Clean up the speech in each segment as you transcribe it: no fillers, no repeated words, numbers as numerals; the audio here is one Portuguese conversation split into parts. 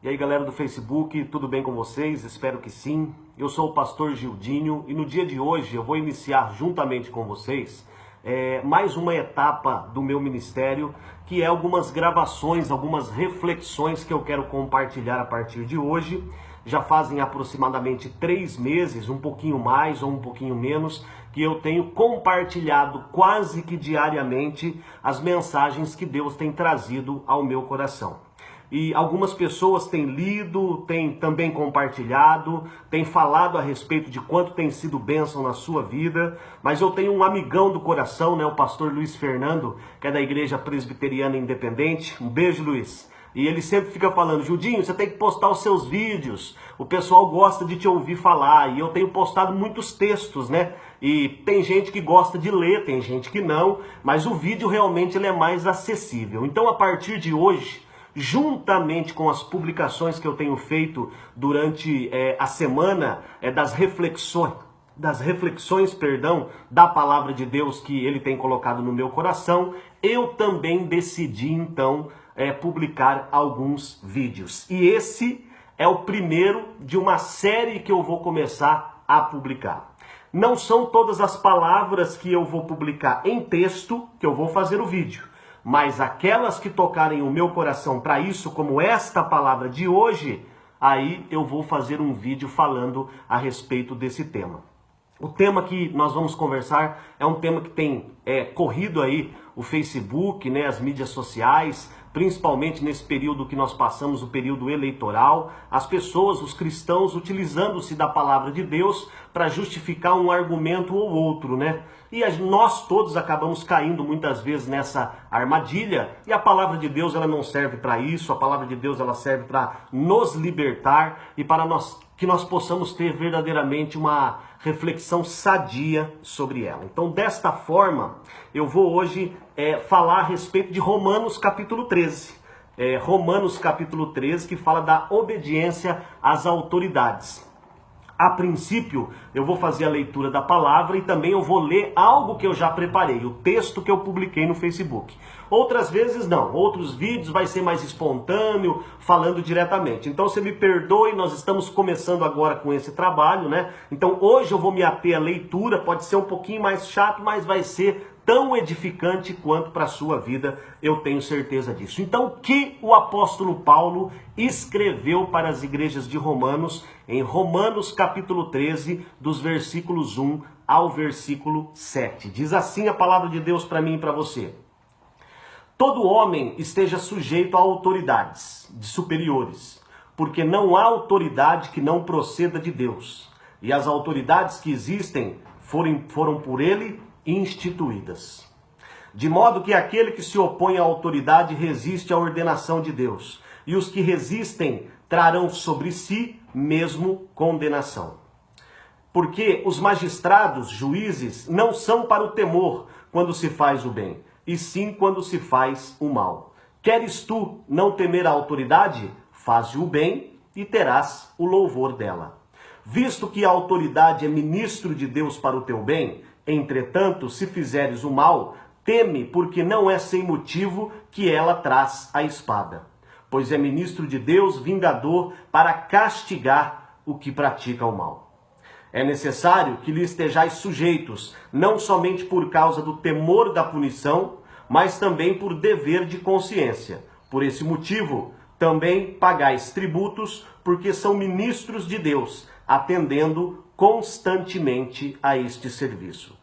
E aí, galera do Facebook, tudo bem com vocês? Espero que sim. Eu sou o pastor Gildinho e no dia de hoje eu vou iniciar juntamente com vocês mais uma etapa do meu ministério, que é algumas gravações, algumas reflexões que eu quero compartilhar a partir de hoje. Já fazem aproximadamente 3 meses, um pouquinho mais ou um pouquinho menos, que eu tenho compartilhado quase que diariamente as mensagens que Deus tem trazido ao meu coração. E algumas pessoas têm lido, têm também compartilhado, têm falado a respeito de quanto tem sido bênção na sua vida. Mas eu tenho um amigão do coração, o pastor Luiz Fernando, que é da Igreja Presbiteriana Independente. Um beijo, Luiz. E ele sempre fica falando: Gildinho, você tem que postar os seus vídeos, o pessoal gosta de te ouvir falar. E eu tenho postado muitos textos, E tem gente que gosta de ler, tem gente que não, mas o vídeo realmente ele é mais acessível. Então, a partir de hoje, juntamente com as publicações que eu tenho feito durante a semana das reflexões da palavra de Deus que ele tem colocado no meu coração, eu também decidi então publicar alguns vídeos. E esse é o primeiro de uma série que eu vou começar a publicar. Não são todas as palavras que eu vou publicar em texto que eu vou fazer o vídeo. Mas aquelas que tocarem o meu coração para isso, como esta palavra de hoje, aí eu vou fazer um vídeo falando a respeito desse tema. O tema que nós vamos conversar é um tema que tem corrido aí o Facebook, as mídias sociais, principalmente nesse período que nós passamos, o período eleitoral, as pessoas, os cristãos, utilizando-se da palavra de Deus para justificar um argumento ou outro, E nós todos acabamos caindo muitas vezes nessa armadilha, e a palavra de Deus ela não serve para isso, a palavra de Deus ela serve para nos libertar e para que nós possamos ter verdadeiramente uma reflexão sadia sobre ela. Então, desta forma, eu vou hoje falar a respeito de Romanos capítulo 13. Romanos capítulo 13, que fala da obediência às autoridades. A princípio, eu vou fazer a leitura da palavra e também eu vou ler algo que eu já preparei, o texto que eu publiquei no Facebook. Outras vezes não, outros vídeos vai ser mais espontâneo, falando diretamente. Então você me perdoe, nós estamos começando agora com esse trabalho, Então hoje eu vou me ater à leitura, pode ser um pouquinho mais chato, mas vai ser tão edificante quanto para a sua vida, eu tenho certeza disso. Então, o que o apóstolo Paulo escreveu para as igrejas de Romanos, em Romanos capítulo 13, dos versículos 1 ao versículo 7. Diz assim a palavra de Deus para mim e para você: todo homem esteja sujeito a autoridades de superiores, porque não há autoridade que não proceda de Deus, e as autoridades que existem foram por ele instituídas. De modo que aquele que se opõe à autoridade resiste à ordenação de Deus, e os que resistem trarão sobre si mesmo condenação. Porque os magistrados, juízes, não são para o temor quando se faz o bem, e sim quando se faz o mal. Queres tu não temer a autoridade? Faze o bem e terás o louvor dela. Visto que a autoridade é ministro de Deus para o teu bem, entretanto, se fizeres o mal, teme, porque não é sem motivo que ela traz a espada. Pois é ministro de Deus, vingador, para castigar o que pratica o mal. É necessário que lhe estejais sujeitos, não somente por causa do temor da punição, mas também por dever de consciência. Por esse motivo, também pagais tributos, porque são ministros de Deus, atendendo constantemente a este serviço.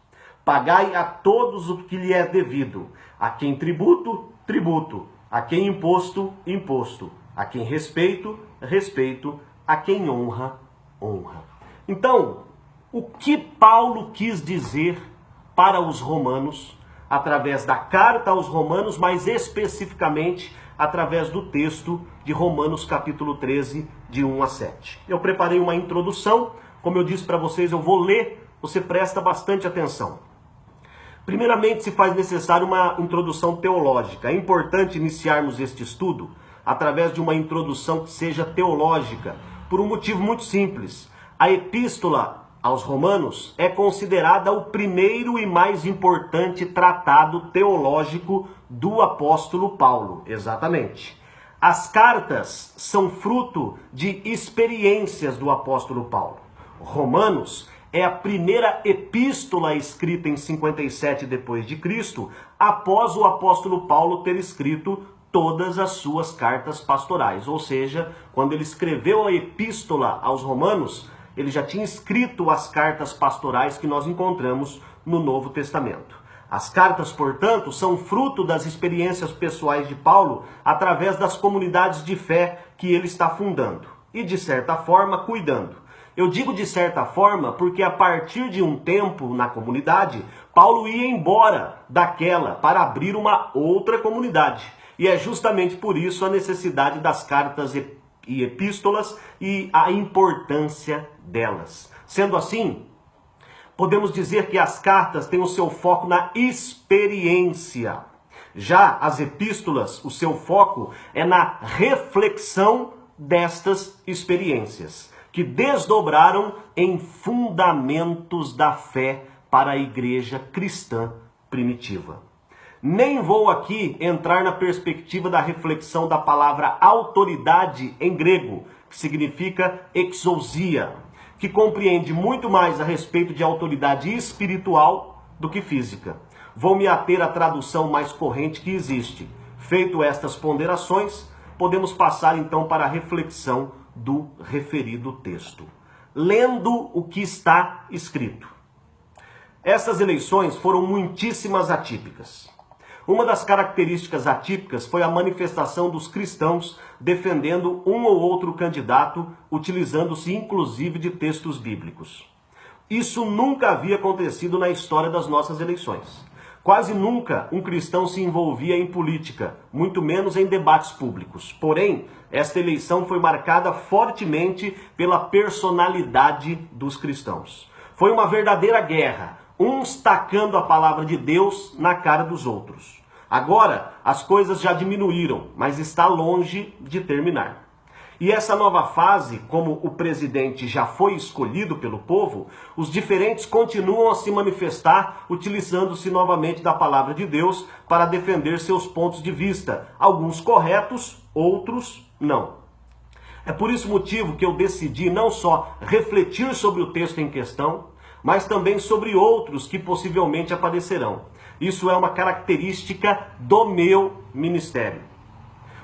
Pagai a todos o que lhe é devido, a quem tributo, tributo, a quem imposto, imposto, a quem respeito, respeito, a quem honra, honra. Então, o que Paulo quis dizer para os romanos, através da carta aos romanos, mas especificamente através do texto de Romanos capítulo 13, de 1 a 7. Eu preparei uma introdução, como eu disse para vocês, eu vou ler, você presta bastante atenção. Primeiramente, se faz necessário uma introdução teológica. É importante iniciarmos este estudo através de uma introdução que seja teológica, por um motivo muito simples. A epístola aos Romanos é considerada o primeiro e mais importante tratado teológico do apóstolo Paulo. Exatamente. As cartas são fruto de experiências do apóstolo Paulo. Romanos é a primeira epístola escrita em 57 depois de Cristo, após o apóstolo Paulo ter escrito todas as suas cartas pastorais. Ou seja, quando ele escreveu a epístola aos Romanos, ele já tinha escrito as cartas pastorais que nós encontramos no Novo Testamento. As cartas, portanto, são fruto das experiências pessoais de Paulo através das comunidades de fé que ele está fundando e, de certa forma, cuidando. Eu digo de certa forma porque a partir de um tempo na comunidade, Paulo ia embora daquela para abrir uma outra comunidade. E é justamente por isso a necessidade das cartas e epístolas e a importância delas. Sendo assim, podemos dizer que as cartas têm o seu foco na experiência. Já as epístolas, o seu foco é na reflexão destas experiências, que desdobraram em fundamentos da fé para a igreja cristã primitiva. Nem vou aqui entrar na perspectiva da reflexão da palavra autoridade em grego, que significa exousia, que compreende muito mais a respeito de autoridade espiritual do que física. Vou me ater à tradução mais corrente que existe. Feito estas ponderações, podemos passar então para a reflexão do referido texto. Lendo o que está escrito. Essas eleições foram muitíssimas atípicas. Uma das características atípicas foi a manifestação dos cristãos defendendo um ou outro candidato, utilizando-se inclusive de textos bíblicos. Isso nunca havia acontecido na história das nossas eleições. Quase nunca um cristão se envolvia em política, muito menos em debates públicos. Porém, esta eleição foi marcada fortemente pela personalidade dos cristãos. Foi uma verdadeira guerra, uns tacando a palavra de Deus na cara dos outros. Agora, as coisas já diminuíram, mas está longe de terminar. E essa nova fase, como o presidente já foi escolhido pelo povo, os diferentes continuam a se manifestar utilizando-se novamente da palavra de Deus para defender seus pontos de vista, alguns corretos, outros não. É por esse motivo que eu decidi não só refletir sobre o texto em questão, mas também sobre outros que possivelmente aparecerão. Isso é uma característica do meu ministério.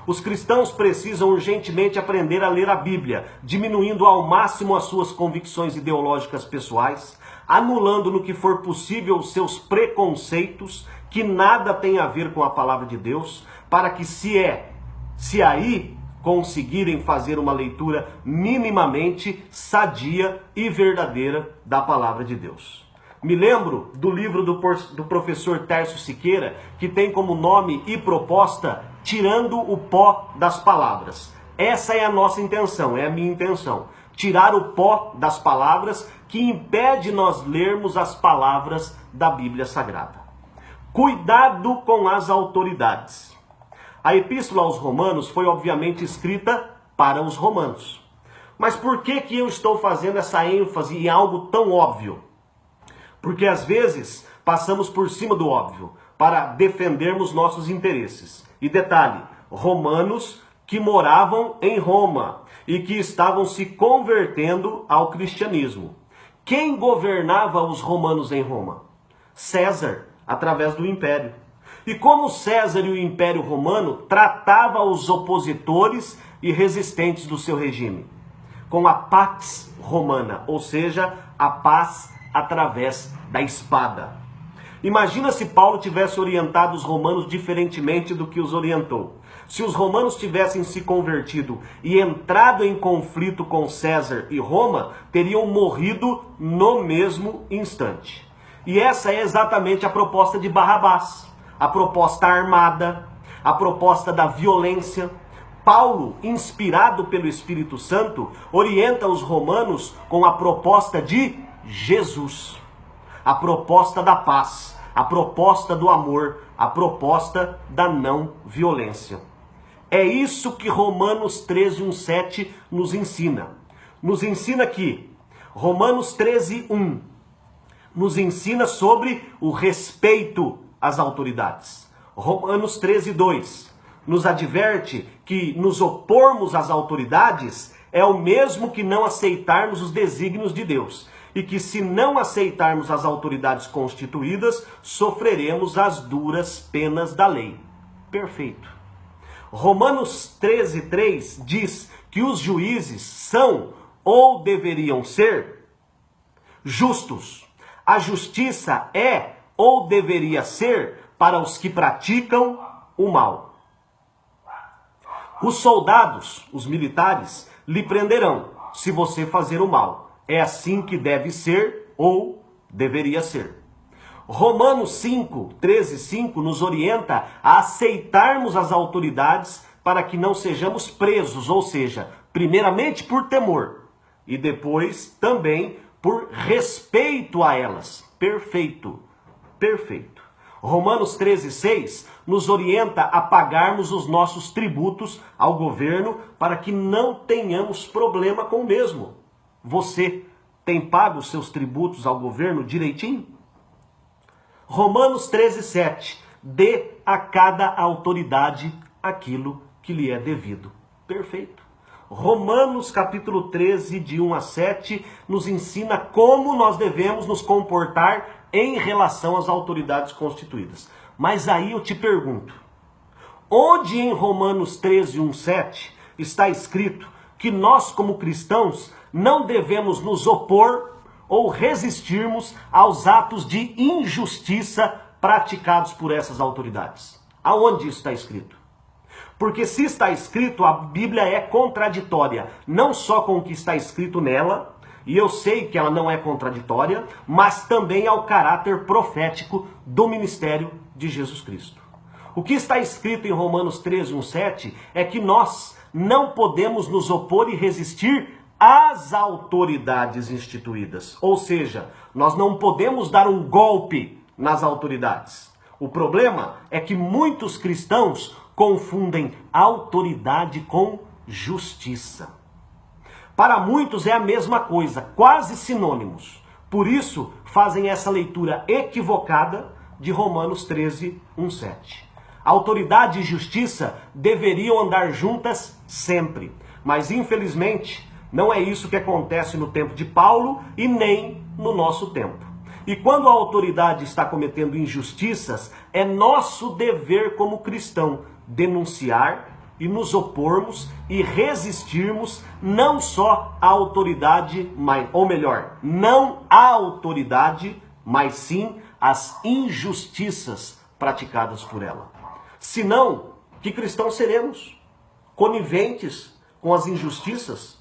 Os cristãos precisam urgentemente aprender a ler a Bíblia, diminuindo ao máximo as suas convicções ideológicas pessoais, anulando no que for possível os seus preconceitos, que nada tem a ver com a palavra de Deus, para que se aí conseguirem fazer uma leitura minimamente sadia e verdadeira da palavra de Deus. Me lembro do livro do professor Tércio Siqueira, que tem como nome e proposta Tirando o Pó das Palavras. Essa é a nossa intenção, é a minha intenção. Tirar o pó das palavras que impede nós lermos as palavras da Bíblia Sagrada. Cuidado com as autoridades. A epístola aos Romanos foi obviamente escrita para os romanos. Mas por que eu estou fazendo essa ênfase em algo tão óbvio? Porque às vezes passamos por cima do óbvio para defendermos nossos interesses. E detalhe, romanos que moravam em Roma e que estavam se convertendo ao cristianismo. Quem governava os romanos em Roma? César, através do império. E como César e o Império Romano tratava os opositores e resistentes do seu regime? Com a Pax Romana, ou seja, a paz através da espada. Imagina se Paulo tivesse orientado os romanos diferentemente do que os orientou. Se os romanos tivessem se convertido e entrado em conflito com César e Roma, teriam morrido no mesmo instante. E essa é exatamente a proposta de Barrabás, a proposta armada, a proposta da violência. Paulo, inspirado pelo Espírito Santo, orienta os romanos com a proposta de Jesus. A proposta da paz, a proposta do amor, a proposta da não violência. É isso que Romanos 13:1-7 nos ensina. Nos ensina que Romanos 13:1 nos ensina sobre o respeito às autoridades. Romanos 13:2 nos adverte que nos opormos às autoridades é o mesmo que não aceitarmos os desígnios de Deus. E que se não aceitarmos as autoridades constituídas, sofreremos as duras penas da lei. Perfeito. Romanos 13:3 diz que os juízes são ou deveriam ser justos. A justiça é ou deveria ser para os que praticam o mal. Os soldados, os militares, lhe prenderão se você fazer o mal. É assim que deve ser ou deveria ser. Romanos 5:13-5 nos orienta a aceitarmos as autoridades para que não sejamos presos, ou seja, primeiramente por temor e depois também por respeito a elas. Perfeito, perfeito. Romanos 13:6 nos orienta a pagarmos os nossos tributos ao governo para que não tenhamos problema com o mesmo. Você tem pago os seus tributos ao governo direitinho? Romanos 13:7. Dê a cada autoridade aquilo que lhe é devido. Perfeito. Romanos capítulo 13, de 1-7, nos ensina como nós devemos nos comportar em relação às autoridades constituídas. Mas aí eu te pergunto, onde em Romanos 13, 1-7 está escrito que nós como cristãos não devemos nos opor ou resistirmos aos atos de injustiça praticados por essas autoridades? Aonde isso está escrito? Porque se está escrito, a Bíblia é contraditória, não só com o que está escrito nela, e eu sei que ela não é contraditória, mas também ao caráter profético do ministério de Jesus Cristo. O que está escrito em Romanos 13, 1-7 é que nós não podemos nos opor e resistir às autoridades instituídas. Ou seja, nós não podemos dar um golpe nas autoridades. O problema é que muitos cristãos confundem autoridade com justiça. Para muitos é a mesma coisa, quase sinônimos. Por isso, fazem essa leitura equivocada de Romanos 13, 1-7. Autoridade e justiça deveriam andar juntas sempre. Mas, infelizmente, não é isso que acontece no tempo de Paulo e nem no nosso tempo. E quando a autoridade está cometendo injustiças, é nosso dever como cristão denunciar e nos opormos e resistirmos não só à autoridade, ou melhor, não à autoridade, mas sim às injustiças praticadas por ela. Senão, que cristãos seremos? Coniventes com as injustiças?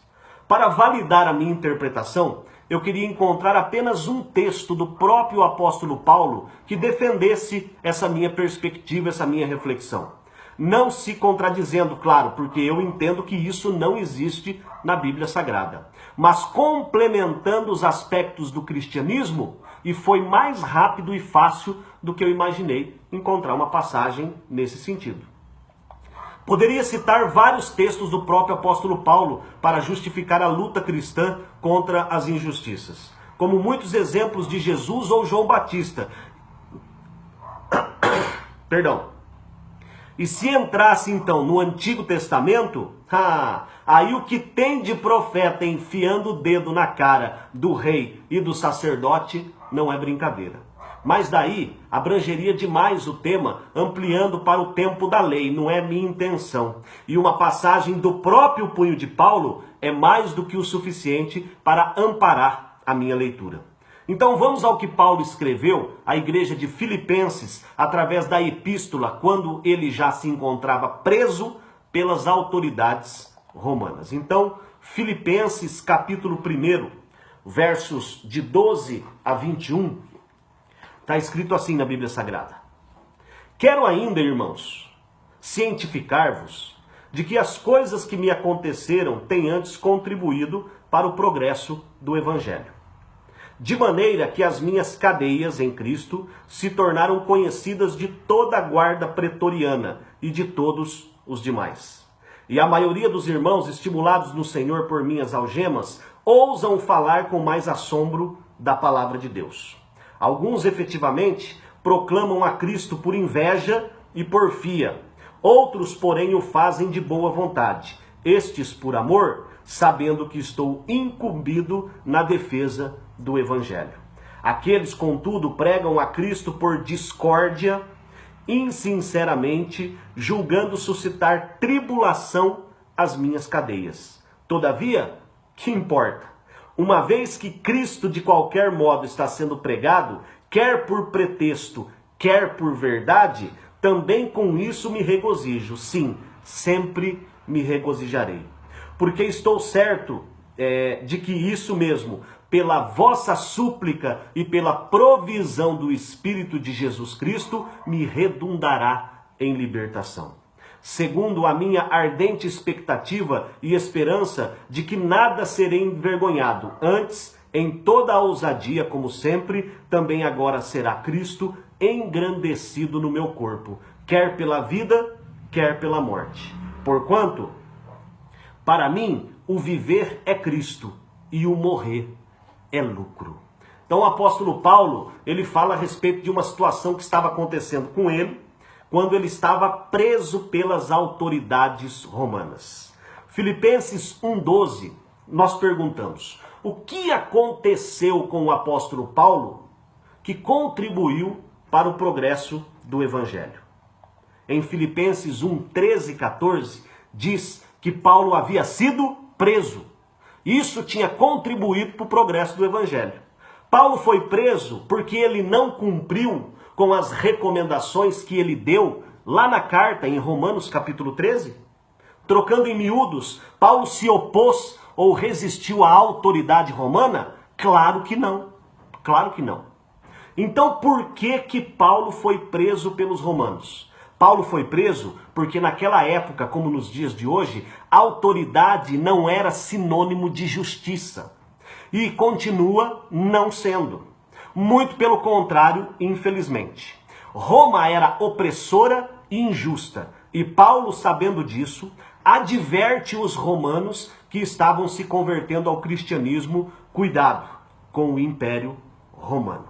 Para validar a minha interpretação, eu queria encontrar apenas um texto do próprio apóstolo Paulo que defendesse essa minha perspectiva, essa minha reflexão. Não se contradizendo, claro, porque eu entendo que isso não existe na Bíblia Sagrada, mas complementando os aspectos do cristianismo, e foi mais rápido e fácil do que eu imaginei encontrar uma passagem nesse sentido. Poderia citar vários textos do próprio apóstolo Paulo para justificar a luta cristã contra as injustiças, como muitos exemplos de Jesus ou João Batista. Perdão. E se entrasse então no Antigo Testamento, aí o que tem de profeta enfiando o dedo na cara do rei e do sacerdote não é brincadeira. Mas daí abrangeria demais o tema, ampliando para o tempo da lei, não é minha intenção. E uma passagem do próprio punho de Paulo é mais do que o suficiente para amparar a minha leitura. Então vamos ao que Paulo escreveu à igreja de Filipenses, através da epístola, quando ele já se encontrava preso pelas autoridades romanas. Então, Filipenses capítulo 1, versos de 12 a 21, está escrito assim na Bíblia Sagrada. Quero ainda, irmãos, cientificar-vos de que as coisas que me aconteceram têm antes contribuído para o progresso do Evangelho. De maneira que as minhas cadeias em Cristo se tornaram conhecidas de toda a guarda pretoriana e de todos os demais. E a maioria dos irmãos, estimulados no Senhor por minhas algemas, ousam falar com mais assombro da palavra de Deus. Alguns efetivamente proclamam a Cristo por inveja e porfia. Outros, porém, o fazem de boa vontade. Estes por amor, sabendo que estou incumbido na defesa do Evangelho. Aqueles, contudo, pregam a Cristo por discórdia, insinceramente, julgando suscitar tribulação às minhas cadeias. Todavia, que importa? Uma vez que Cristo de qualquer modo está sendo pregado, quer por pretexto, quer por verdade, também com isso me regozijo. Sim, sempre me regozijarei. Porque estou certo de que isso mesmo, pela vossa súplica e pela provisão do Espírito de Jesus Cristo, me redundará em libertação. Segundo a minha ardente expectativa e esperança de que nada serei envergonhado, antes, em toda a ousadia, como sempre, também agora será Cristo engrandecido no meu corpo, quer pela vida, quer pela morte. Porquanto, para mim, o viver é Cristo e o morrer é lucro. Então o apóstolo Paulo, ele fala a respeito de uma situação que estava acontecendo com ele, quando ele estava preso pelas autoridades romanas. Filipenses 1,12, nós perguntamos, o que aconteceu com o apóstolo Paulo que contribuiu para o progresso do Evangelho? Em Filipenses 1:13 e 14, diz que Paulo havia sido preso. Isso tinha contribuído para o progresso do Evangelho. Paulo foi preso porque ele não cumpriu com as recomendações que ele deu lá na carta em Romanos capítulo 13? Trocando em miúdos, Paulo se opôs ou resistiu à autoridade romana? Claro que não. Claro que não. Então por que Paulo foi preso pelos romanos? Paulo foi preso porque naquela época, como nos dias de hoje, autoridade não era sinônimo de justiça. E continua não sendo. Muito pelo contrário, infelizmente. Roma era opressora e injusta. E Paulo, sabendo disso, adverte os romanos que estavam se convertendo ao cristianismo, cuidado com o Império Romano.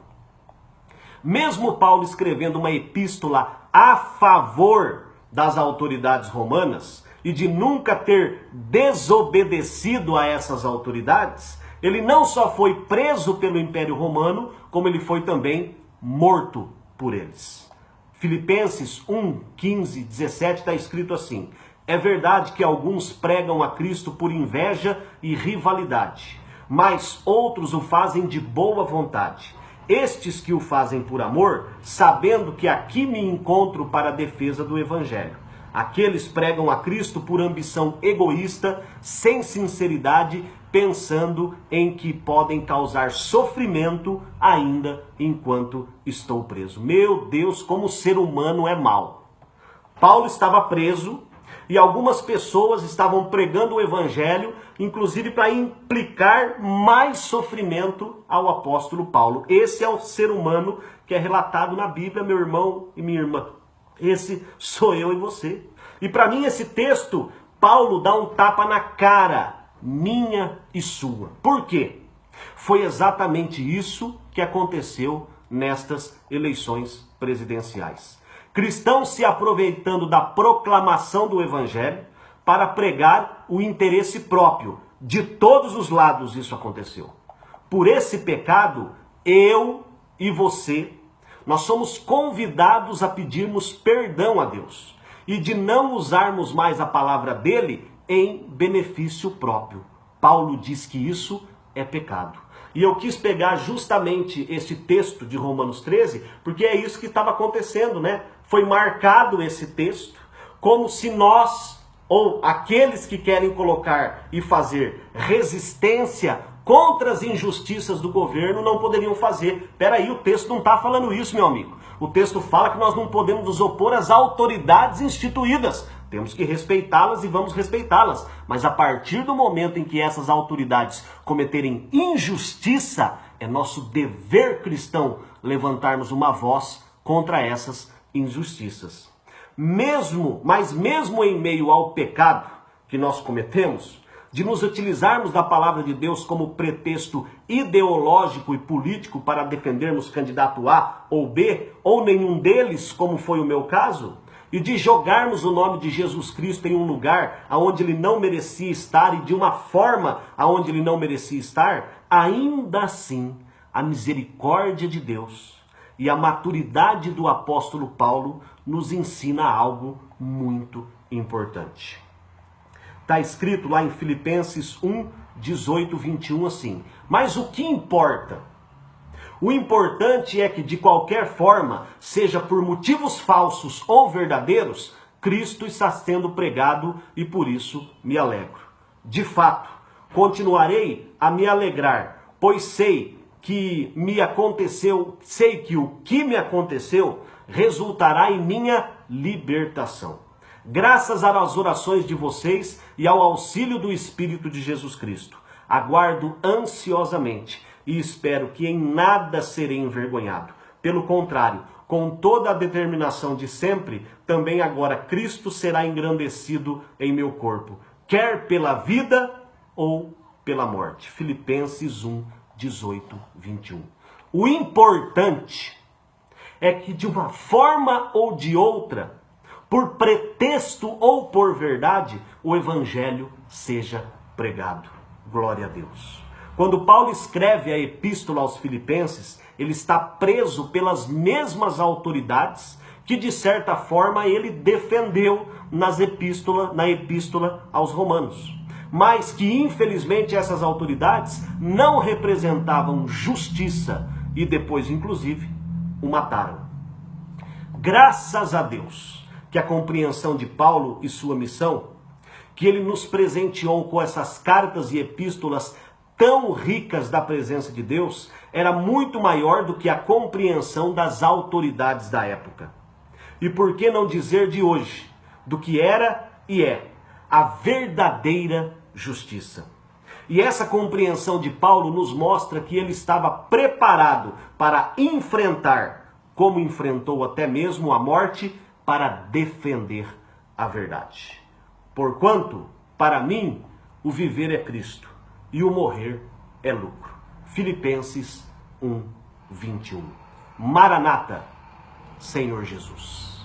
Mesmo Paulo escrevendo uma epístola a favor das autoridades romanas e de nunca ter desobedecido a essas autoridades, ele não só foi preso pelo Império Romano, como ele foi também morto por eles. Filipenses 1:15, 17 está escrito assim: é verdade que alguns pregam a Cristo por inveja e rivalidade, mas outros o fazem de boa vontade. Estes que o fazem por amor, sabendo que aqui me encontro para a defesa do Evangelho. Aqueles pregam a Cristo por ambição egoísta, sem sinceridade, pensando em que podem causar sofrimento ainda enquanto estou preso. Meu Deus, como o ser humano é mau. Paulo estava preso e algumas pessoas estavam pregando o Evangelho, inclusive para implicar mais sofrimento ao apóstolo Paulo. Esse é o ser humano que é relatado na Bíblia, meu irmão e minha irmã. Esse sou eu e você. E para mim esse texto, Paulo dá um tapa na cara, minha e sua. Por quê? Foi exatamente isso que aconteceu nestas eleições presidenciais. Cristãos se aproveitando da proclamação do Evangelho para pregar o interesse próprio. De todos os lados isso aconteceu. Por esse pecado, eu e você, nós somos convidados a pedirmos perdão a Deus e de não usarmos mais a palavra dele em benefício próprio. Paulo diz que isso é pecado. E eu quis pegar justamente esse texto de Romanos 13, porque é isso que estava acontecendo, né? Foi marcado esse texto como se nós, ou aqueles que querem colocar e fazer resistência contra as injustiças do governo, não poderiam fazer. Peraí, o texto não está falando isso, meu amigo. O texto fala que nós não podemos nos opor às autoridades instituídas. Temos que respeitá-las e vamos respeitá-las. Mas a partir do momento em que essas autoridades cometerem injustiça, é nosso dever cristão levantarmos uma voz contra essas injustiças. Mas mesmo em meio ao pecado que nós cometemos, de nos utilizarmos da palavra de Deus como pretexto ideológico e político para defendermos candidato A ou B, ou nenhum deles, como foi o meu caso, e de jogarmos o nome de Jesus Cristo em um lugar aonde ele não merecia estar e de uma forma aonde ele não merecia estar, ainda assim, a misericórdia de Deus e a maturidade do apóstolo Paulo nos ensina algo muito importante. Está escrito lá em Filipenses 1, 18, 21 assim: mas o que importa? O importante é que, de qualquer forma, seja por motivos falsos ou verdadeiros, Cristo está sendo pregado e por isso me alegro. De fato, continuarei a me alegrar, pois sei que o que me aconteceu resultará em minha libertação. Graças às orações de vocês e ao auxílio do Espírito de Jesus Cristo, aguardo ansiosamente e espero que em nada serei envergonhado. Pelo contrário, com toda a determinação de sempre, também agora Cristo será engrandecido em meu corpo, quer pela vida ou pela morte. Filipenses 1, 18, 21. O importante é que de uma forma ou de outra, por pretexto ou por verdade, o evangelho seja pregado. Glória a Deus. Quando Paulo escreve a epístola aos Filipenses, ele está preso pelas mesmas autoridades que, de certa forma, ele defendeu na epístola aos Romanos. Mas que, infelizmente, essas autoridades não representavam justiça e depois, inclusive, o mataram. Graças a Deus que a compreensão de Paulo e sua missão, que ele nos presenteou com essas cartas e epístolas tão ricas da presença de Deus, era muito maior do que a compreensão das autoridades da época. E por que não dizer de hoje, do que era e é a verdadeira justiça. E essa compreensão de Paulo nos mostra que ele estava preparado para enfrentar, como enfrentou até mesmo a morte, para defender a verdade. Porquanto, para mim, o viver é Cristo e o morrer é lucro. Filipenses 1, 21. Maranata, Senhor Jesus.